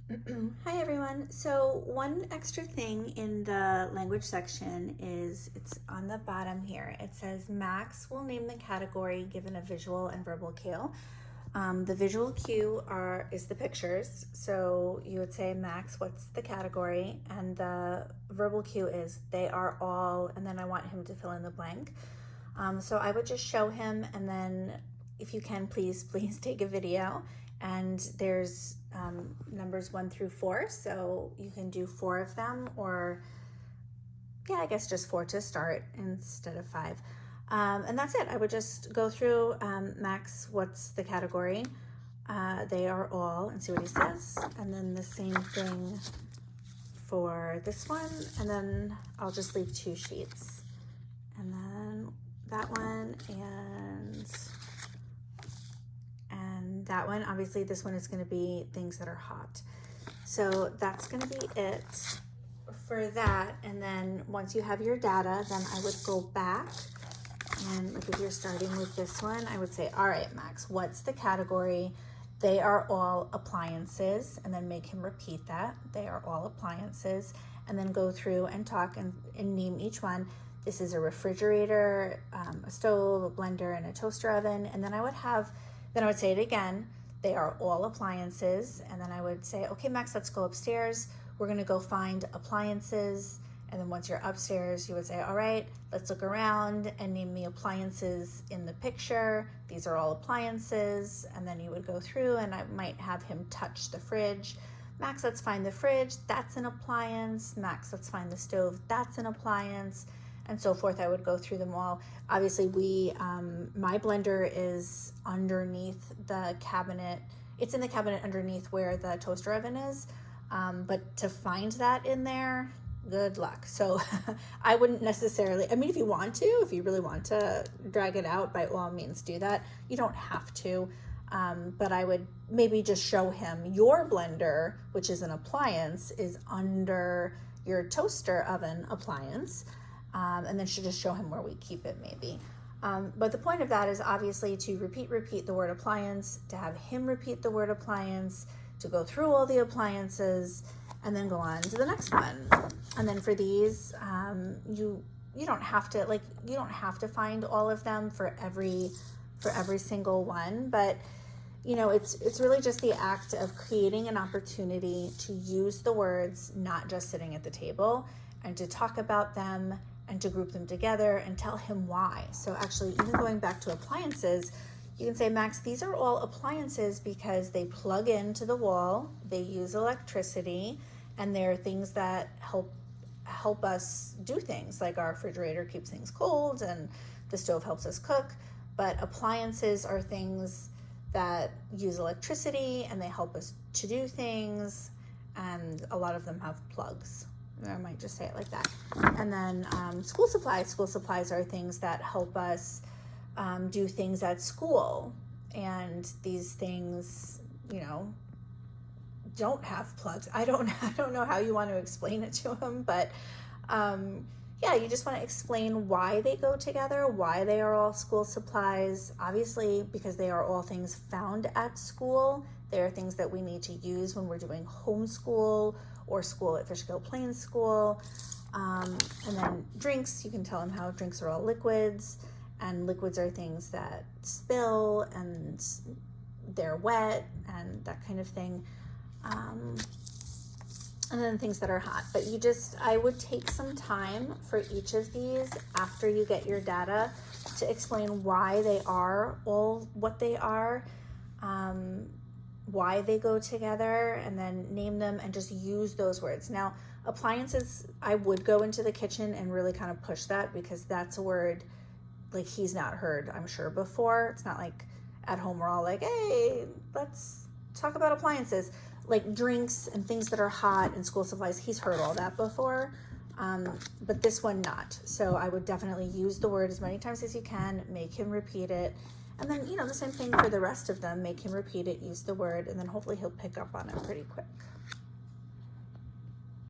Hi everyone. So one extra thing in the language section is it's on the bottom here. It says Max will name the category given a visual and verbal cue. The visual cue is the pictures. So you would say, Max, what's the category? And the verbal cue is they are all, and then I want him to fill in the blank. So I would just show him, and then if you can, please take a video. And there's numbers 1 through 4, so you can do 4 of them, or yeah, I guess just 4 to start instead of 5. And that's it. I would just go through, Max, what's the category? They are all, and see what he says. And then the same thing for this one, and then I'll just leave 2 sheets. And then that one and that one. Obviously this one is going to be things that are hot. So that's going to be it for that. And then once you have your data, then I would go back and, like, if you're starting with this one, I would say, all right, Max, what's the category? They are all appliances, and then make him repeat that. They are all appliances, and then go through and talk and name each one. This is a refrigerator, a stove, a blender, and a toaster oven. And then I would say it again. They are all appliances. And then I would say, okay, Max, let's go upstairs. We're gonna go find appliances. And then once you're upstairs, you would say, all right, let's look around and name the appliances in the picture. These are all appliances. And then you would go through, and I might have him touch the fridge. Max, let's find the fridge. That's an appliance. Max, let's find the stove. That's an appliance. And so forth. I would go through them all. Obviously, my blender is underneath the cabinet. It's in the cabinet underneath where the toaster oven is. But to find that in there, good luck. So I wouldn't necessarily, I mean, if you really want to drag it out, by all means do that. You don't have to. But I would maybe just show him your blender, which is an appliance, is under your toaster oven appliance. And then should just show him where we keep it maybe. But the point of that is obviously to repeat the word appliance, to have him repeat the word appliance, to go through all the appliances, and then go on to the next one. And then for these, you don't have to find all of them for every single one, but it's really just the act of creating an opportunity to use the words, not just sitting at the table, and to talk about them and to group them together and tell him why. So actually, even going back to appliances, you can say, Max, these are all appliances because they plug into the wall, they use electricity, and they're things that help us do things, like our refrigerator keeps things cold and the stove helps us cook. But appliances are things that use electricity and they help us to do things, and a lot of them have plugs. I might just say it like that. And then school supplies are things that help us do things at school, and these things don't have plugs. I don't know how you want to explain it to them, but yeah, you just want to explain why they go together, why they are all school supplies. Obviously, because they are all things found at school. They are things that we need to use when we're doing homeschool or school at Fishkill Plains School. And then drinks, you can tell them how drinks are all liquids, and liquids are things that spill and they're wet and that kind of thing. And then things that are hot. But I would take some time for each of these after you get your data to explain why they are all what they are, why they go together, and then name them and just use those words. Now, appliances, I would go into the kitchen and really kind of push that, because that's a word like he's not heard, I'm sure, before. It's not like at home we're all like, hey, let's talk about appliances. Like drinks and things that are hot and school supplies, he's heard all that before, but this one not. So I would definitely use the word as many times as you can, make him repeat it, and then the same thing for the rest of them, make him repeat it, use the word, and then hopefully he'll pick up on it pretty quick.